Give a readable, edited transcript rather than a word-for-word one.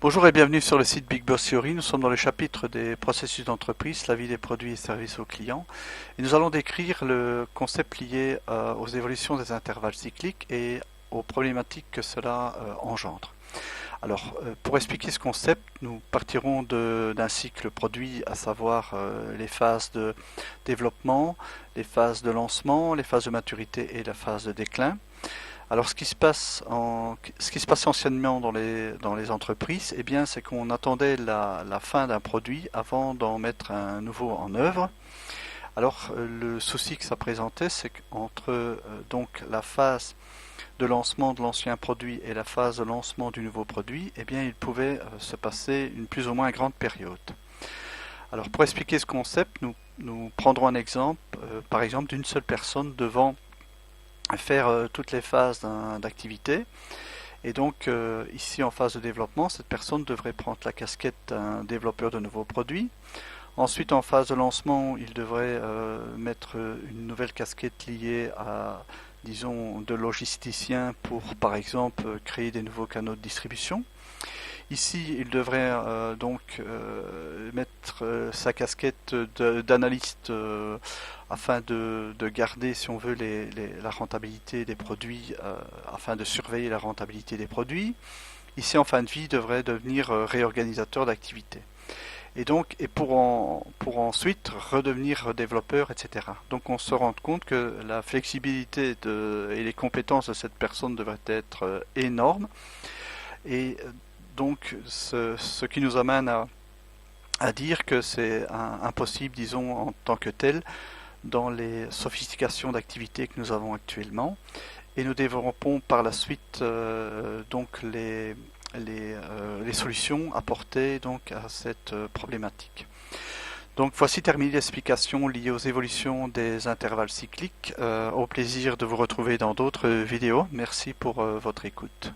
Bonjour et bienvenue sur le site Big Boss Theory. Nous sommes dans le chapitre des processus d'entreprise, la vie des produits et services aux clients. Et nous allons décrire le concept lié aux évolutions des intervalles cycliques et aux problématiques que cela engendre. Alors, pour expliquer ce concept, nous partirons d'un cycle produit, à savoir les phases de développement, les phases de lancement, les phases de maturité et la phase de déclin. Alors, ce qui se passait anciennement dans les entreprises, eh bien, c'est qu'on attendait la fin d'un produit avant d'en mettre un nouveau en œuvre. Alors, le souci que ça présentait, c'est qu'entre donc la phase de lancement de l'ancien produit et la phase de lancement du nouveau produit, eh bien, il pouvait se passer une plus ou moins grande période. Alors, pour expliquer ce concept, nous prendrons un exemple, par exemple, d'une seule personne devant faire toutes les phases d'activité. Et donc ici en phase de développement, cette personne devrait prendre la casquette d'un développeur de nouveaux produits. Ensuite en phase de lancement, il devrait mettre une nouvelle casquette liée à, disons, de logisticien pour par exemple créer des nouveaux canaux de distribution. Ici, il devrait mettre sa casquette d'analyste afin de garder, si on veut, la rentabilité des produits, afin de surveiller la rentabilité des produits. Ici, en fin de vie, il devrait devenir réorganisateur d'activité. Et donc, pour ensuite redevenir développeur, etc. Donc, on se rend compte que la flexibilité et les compétences de cette personne devraient être énormes. Et donc, ce qui nous amène à dire que c'est impossible, disons, en tant que tel, dans les sophistications d'activités que nous avons actuellement. Et nous développons par la suite donc les solutions apportées donc, à cette problématique. Donc voici terminé l'explication liée aux évolutions des intervalles cycliques. Au plaisir de vous retrouver dans d'autres vidéos. Merci pour votre écoute.